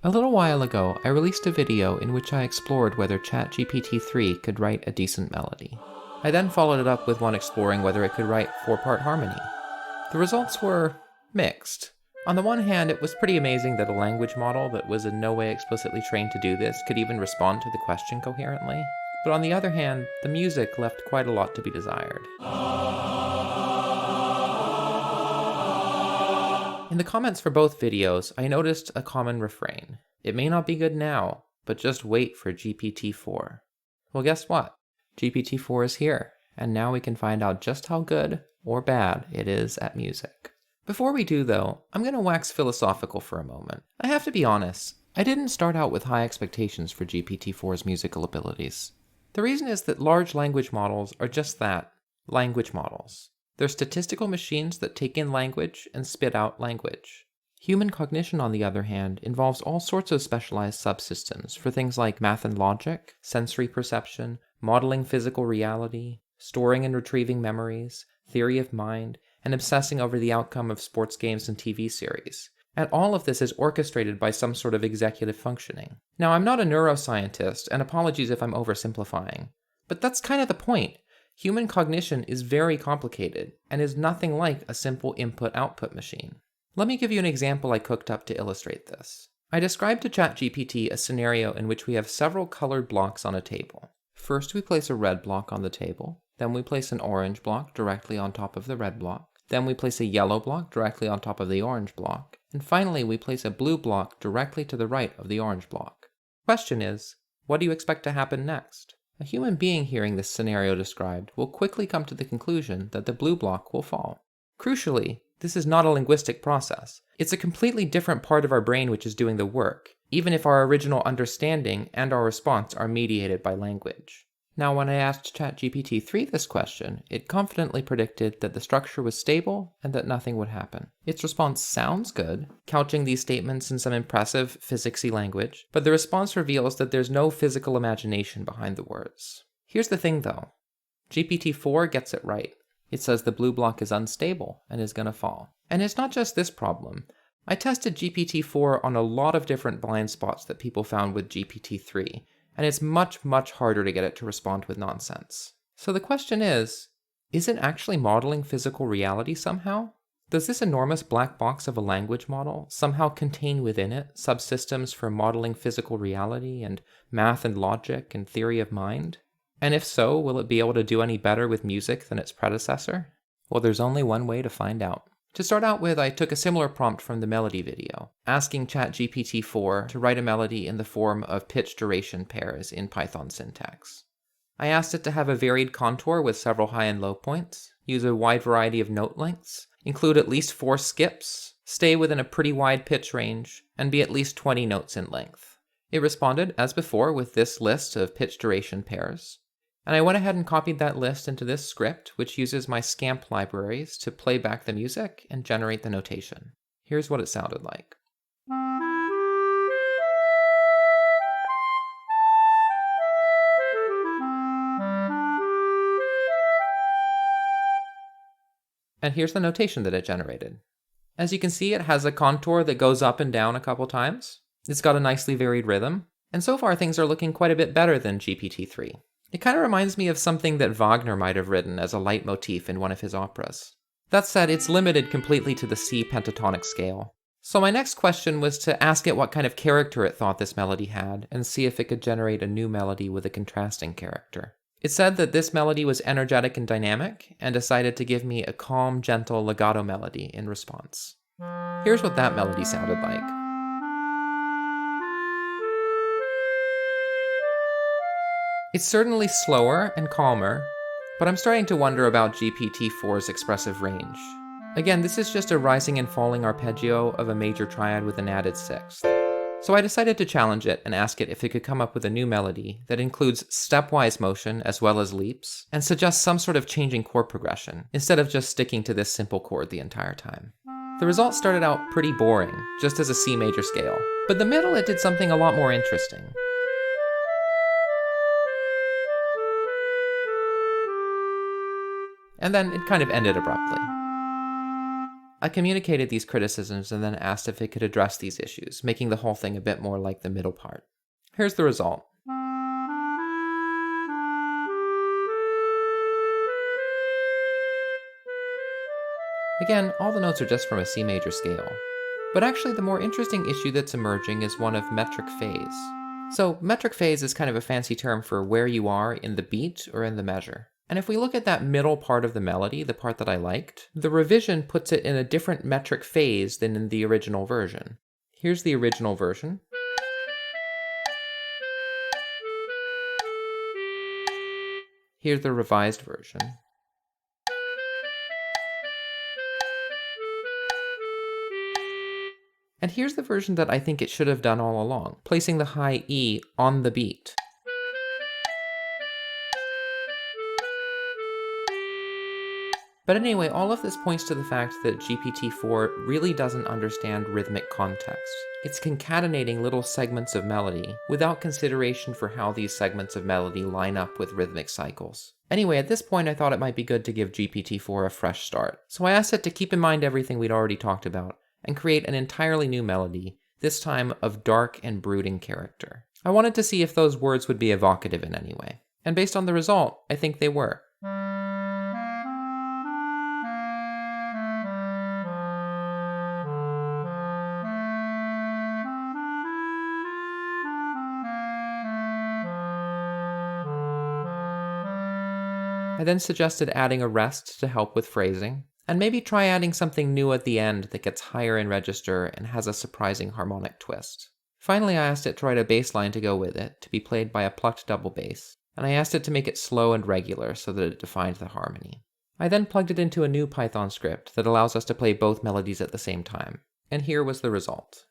A little while ago, I released a video in which I explored whether ChatGPT 3 could write a decent melody. I then followed it up with one exploring whether it could write 4-part harmony. The results were mixed. On the one hand, it was pretty amazing that a language model that was in no way explicitly trained to do this could even respond to the question coherently. But on the other hand, the music left quite a lot to be desired. In the comments for both videos, I noticed a common refrain. It may not be good now, but just wait for GPT-4. Well, guess what? GPT-4 is here, and now we can find out just how good or bad it is at music. Before we do though, I'm going to wax philosophical for a moment. I have to be honest, I didn't start out with high expectations for GPT-4's musical abilities. The reason is that large language models are just that, language models. They're statistical machines that take in language and spit out language. Human cognition, on the other hand, involves all sorts of specialized subsystems for things like math and logic, sensory perception, modeling physical reality, storing and retrieving memories, theory of mind, and obsessing over the outcome of sports games and TV series. And all of this is orchestrated by some sort of executive functioning. Now, I'm not a neuroscientist, and apologies if I'm oversimplifying, but that's kind of the point. Human cognition is very complicated, and is nothing like a simple input-output machine. Let me give you an example I cooked up to illustrate this. I described to ChatGPT a scenario in which we have several colored blocks on a table. First, we place a red block on the table, then we place an orange block directly on top of the red block, then we place a yellow block directly on top of the orange block, and finally we place a blue block directly to the right of the orange block. Question is, what do you expect to happen next? A human being hearing this scenario described will quickly come to the conclusion that the blue block will fall. Crucially, this is not a linguistic process. It's a completely different part of our brain which is doing the work, even if our original understanding and our response are mediated by language. Now, when I asked ChatGPT 3 this question, it confidently predicted that the structure was stable and that nothing would happen. Its response sounds good, couching these statements in some impressive physicsy language, but the response reveals that there's no physical imagination behind the words. Here's the thing though. GPT-4 gets it right. It says the blue block is unstable and is gonna fall. And it's not just this problem. I tested GPT-4 on a lot of different blind spots that people found with GPT-3, and it's much, much harder to get it to respond with nonsense. So the question is it actually modeling physical reality somehow? Does this enormous black box of a language model somehow contain within it subsystems for modeling physical reality and math and logic and theory of mind? And if so, will it be able to do any better with music than its predecessor? Well, there's only one way to find out. To start out with, I took a similar prompt from the melody video, asking ChatGPT-4 to write a melody in the form of pitch duration pairs in Python syntax. I asked it to have a varied contour with several high and low points, use a wide variety of note lengths, include at least 4 skips, stay within a pretty wide pitch range, and be at least 20 notes in length. It responded, as before, with this list of pitch duration pairs. And I went ahead and copied that list into this script, which uses my SCAMP libraries to play back the music and generate the notation. Here's what it sounded like. And here's the notation that it generated. As you can see, it has a contour that goes up and down a couple times. It's got a nicely varied rhythm. And so far things are looking quite a bit better than GPT-3. It kind of reminds me of something that Wagner might have written as a leitmotif in one of his operas. That said, it's limited completely to the C pentatonic scale. So my next question was to ask it what kind of character it thought this melody had, and see if it could generate a new melody with a contrasting character. It said that this melody was energetic and dynamic, and decided to give me a calm, gentle legato melody in response. Here's what that melody sounded like. It's certainly slower and calmer, but I'm starting to wonder about GPT-4's expressive range. Again, this is just a rising and falling arpeggio of a major triad with an added sixth. So I decided to challenge it and ask it if it could come up with a new melody that includes stepwise motion as well as leaps, and suggests some sort of changing chord progression, instead of just sticking to this simple chord the entire time. The result started out pretty boring, just as a C major scale, but in the middle it did something a lot more interesting. And then it kind of ended abruptly. I communicated these criticisms and then asked if it could address these issues, making the whole thing a bit more like the middle part. Here's the result. Again, all the notes are just from a C major scale. But actually the more interesting issue that's emerging is one of metric phase. So metric phase is kind of a fancy term for where you are in the beat or in the measure. And if we look at that middle part of the melody, the part that I liked, the revision puts it in a different metric phase than in the original version. Here's the original version. Here's the revised version. And here's the version that I think it should have done all along, placing the high E on the beat. But anyway, all of this points to the fact that GPT-4 really doesn't understand rhythmic context. It's concatenating little segments of melody without consideration for how these segments of melody line up with rhythmic cycles. Anyway, at this point I thought it might be good to give GPT-4 a fresh start. So I asked it to keep in mind everything we'd already talked about and create an entirely new melody, this time of dark and brooding character. I wanted to see if those words would be evocative in any way. And based on the result, I think they were. I then suggested adding a rest to help with phrasing, and maybe try adding something new at the end that gets higher in register and has a surprising harmonic twist. Finally, I asked it to write a bass line to go with it, to be played by a plucked double bass, and I asked it to make it slow and regular so that it defined the harmony. I then plugged it into a new Python script that allows us to play both melodies at the same time, and here was the result.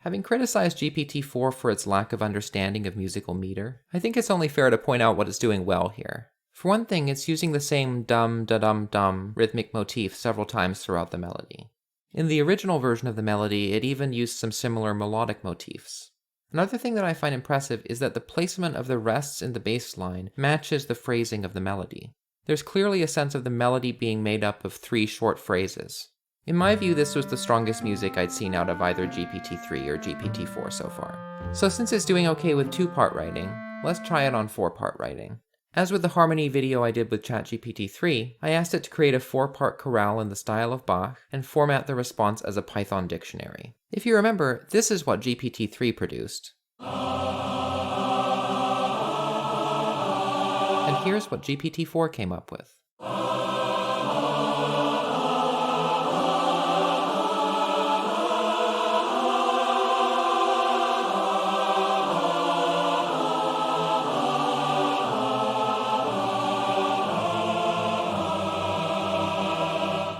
Having criticized GPT-4 for its lack of understanding of musical meter, I think it's only fair to point out what it's doing well here. For one thing, it's using the same dum-da-dum-dum rhythmic motif several times throughout the melody. In the original version of the melody, it even used some similar melodic motifs. Another thing that I find impressive is that the placement of the rests in the bass line matches the phrasing of the melody. There's clearly a sense of the melody being made up of 3 short phrases. In my view, this was the strongest music I'd seen out of either GPT-3 or GPT-4 so far. So since it's doing okay with 2-part writing, let's try it on 4-part writing. As with the harmony video I did with ChatGPT-3, I asked it to create a 4-part chorale in the style of Bach and format the response as a Python dictionary. If you remember, this is what GPT-3 produced. And here's what GPT-4 came up with.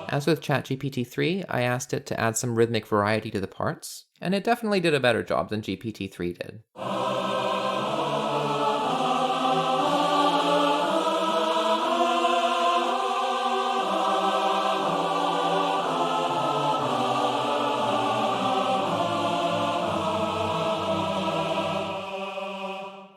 As with ChatGPT-3, I asked it to add some rhythmic variety to the parts, and it definitely did a better job than GPT-3 did.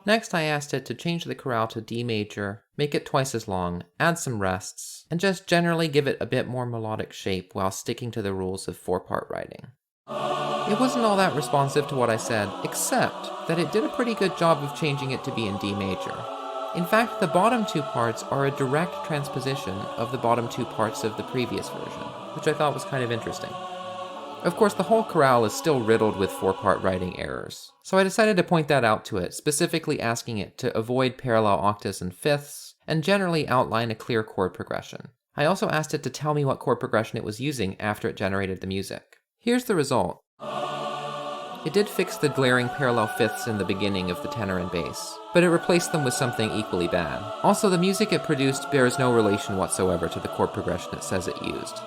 Next, I asked it to change the chorale to D major, make it twice as long, add some rests, and just generally give it a bit more melodic shape while sticking to the rules of 4-part writing. It wasn't all that responsive to what I said, except that it did a pretty good job of changing it to be in D major. In fact, the bottom 2 parts are a direct transposition of the bottom 2 parts of the previous version, which I thought was kind of interesting. Of course, the whole chorale is still riddled with 4-part writing errors, so I decided to point that out to it, specifically asking it to avoid parallel octaves and fifths, and generally outline a clear chord progression. I also asked it to tell me what chord progression it was using after it generated the music. Here's the result. It did fix the glaring parallel fifths in the beginning of the tenor and bass, but it replaced them with something equally bad. Also, the music it produced bears no relation whatsoever to the chord progression it says it used.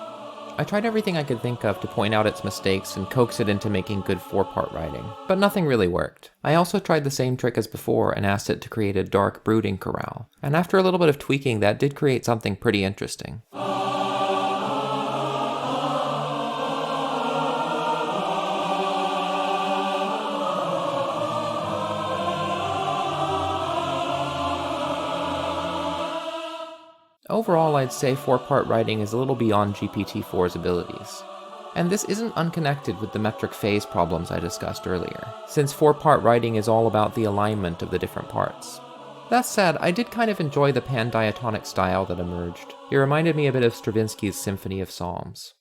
I tried everything I could think of to point out its mistakes and coax it into making good 4-part writing, but nothing really worked. I also tried the same trick as before and asked it to create a dark, brooding chorale, and after a little bit of tweaking, that did create something pretty interesting. Overall, I'd say 4-part writing is a little beyond GPT-4's abilities. And this isn't unconnected with the metric phase problems I discussed earlier, since 4-part writing is all about the alignment of the different parts. That said, I did kind of enjoy the pan-diatonic style that emerged. It reminded me a bit of Stravinsky's Symphony of Psalms.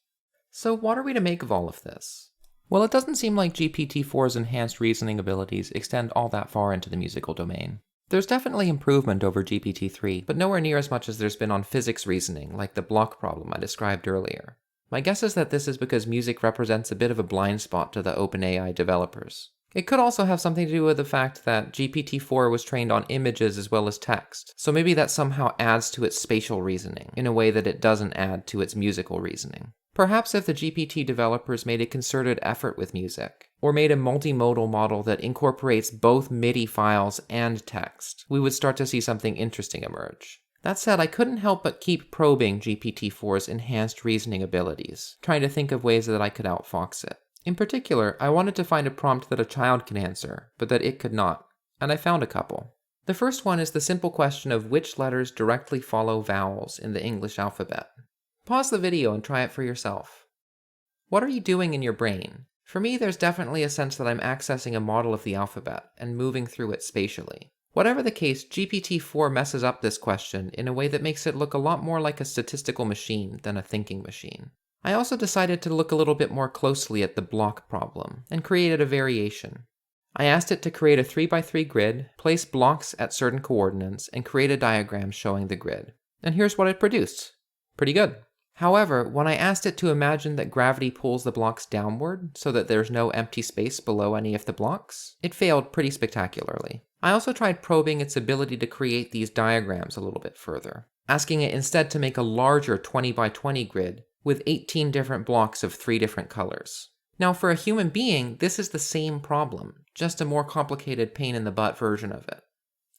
So what are we to make of all of this? Well, it doesn't seem like GPT-4's enhanced reasoning abilities extend all that far into the musical domain. There's definitely improvement over GPT-3, but nowhere near as much as there's been on physics reasoning, like the block problem I described earlier. My guess is that this is because music represents a bit of a blind spot to the OpenAI developers. It could also have something to do with the fact that GPT-4 was trained on images as well as text, so maybe that somehow adds to its spatial reasoning in a way that it doesn't add to its musical reasoning. Perhaps if the GPT developers made a concerted effort with music, or made a multimodal model that incorporates both MIDI files and text, we would start to see something interesting emerge. That said, I couldn't help but keep probing GPT-4's enhanced reasoning abilities, trying to think of ways that I could outfox it. In particular, I wanted to find a prompt that a child can answer, but that it could not, and I found a couple. The first one is the simple question of which letters directly follow vowels in the English alphabet. Pause the video and try it for yourself. What are you doing in your brain? For me, there's definitely a sense that I'm accessing a model of the alphabet and moving through it spatially. Whatever the case, GPT-4 messes up this question in a way that makes it look a lot more like a statistical machine than a thinking machine. I also decided to look a little bit more closely at the block problem and created a variation. I asked it to create a 3x3 grid, place blocks at certain coordinates, and create a diagram showing the grid. And here's what it produced. Pretty good. However, when I asked it to imagine that gravity pulls the blocks downward so that there's no empty space below any of the blocks, it failed pretty spectacularly. I also tried probing its ability to create these diagrams a little bit further, asking it instead to make a larger 20x20 grid with 18 different blocks of 3 different colors. Now, for a human being, this is the same problem, just a more complicated pain-in-the-butt version of it.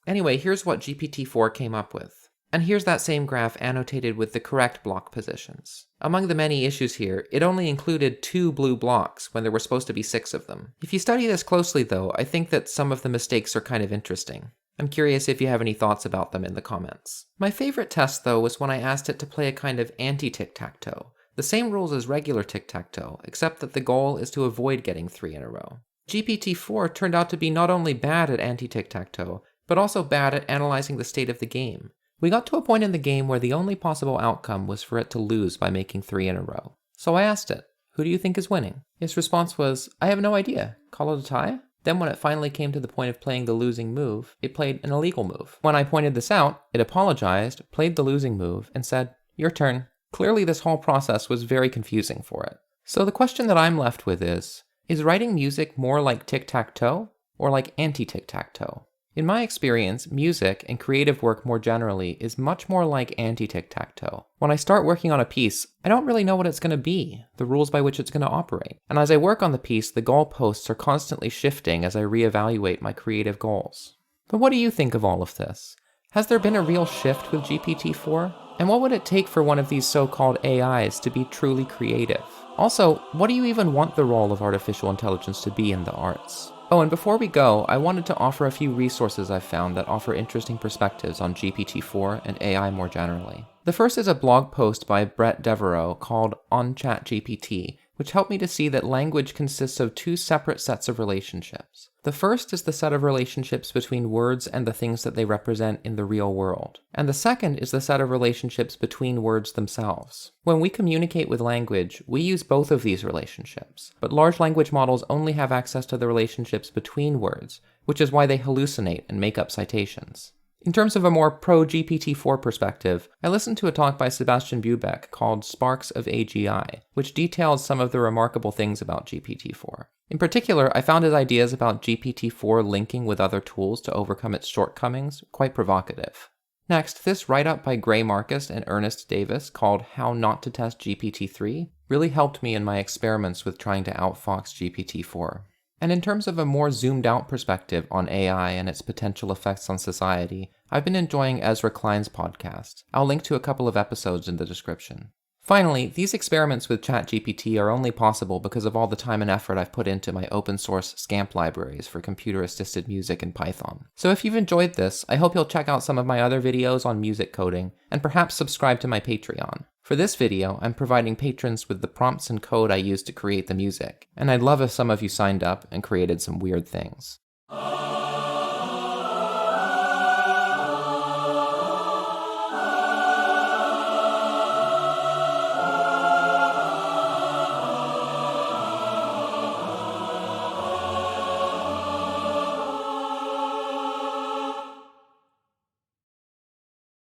Anyway, here's what GPT-4 came up with. And here's that same graph annotated with the correct block positions. Among the many issues here, it only included 2 blue blocks when there were supposed to be 6 of them. If you study this closely though, I think that some of the mistakes are kind of interesting. I'm curious if you have any thoughts about them in the comments. My favorite test though was when I asked it to play a kind of anti-tic-tac-toe. The same rules as regular tic-tac-toe, except that the goal is to avoid getting 3 in a row. GPT-4 turned out to be not only bad at anti-tic-tac-toe, but also bad at analyzing the state of the game. We got to a point in the game where the only possible outcome was for it to lose by making 3 in a row. So I asked it, who do you think is winning? Its response was, I have no idea, call it a tie? Then when it finally came to the point of playing the losing move, it played an illegal move. When I pointed this out, it apologized, played the losing move, and said, your turn. Clearly this whole process was very confusing for it. So the question that I'm left with is writing music more like tic-tac-toe or like anti-tic-tac-toe? In my experience, music and creative work more generally is much more like anti-tic-tac-toe. When I start working on a piece, I don't really know what it's going to be, the rules by which it's going to operate. And as I work on the piece, the goalposts are constantly shifting as I reevaluate my creative goals. But what do you think of all of this? Has there been a real shift with GPT-4? And what would it take for one of these so-called AIs to be truly creative? Also, what do you even want the role of artificial intelligence to be in the arts? Oh, and before we go, I wanted to offer a few resources I've found that offer interesting perspectives on GPT-4 and AI more generally. The first is a blog post by Brett Devereaux called On ChatGPT, which helped me to see that language consists of 2 separate sets of relationships. The first is the set of relationships between words and the things that they represent in the real world. And the second is the set of relationships between words themselves. When we communicate with language, we use both of these relationships, but large language models only have access to the relationships between words, which is why they hallucinate and make up citations. In terms of a more pro-GPT-4 perspective, I listened to a talk by Sebastian Bubeck called Sparks of AGI, which details some of the remarkable things about GPT-4. In particular, I found his ideas about GPT-4 linking with other tools to overcome its shortcomings quite provocative. Next, this write-up by Gray Marcus and Ernest Davis called How Not to Test GPT-3 really helped me in my experiments with trying to outfox GPT-4. And in terms of a more zoomed-out perspective on AI and its potential effects on society, I've been enjoying Ezra Klein's podcast. I'll link to a couple of episodes in the description. Finally, these experiments with ChatGPT are only possible because of all the time and effort I've put into my open-source SCAMP libraries for computer-assisted music in Python. So if you've enjoyed this, I hope you'll check out some of my other videos on music coding, and perhaps subscribe to my Patreon. For this video, I'm providing patrons with the prompts and code I used to create the music, and I'd love if some of you signed up and created some weird things.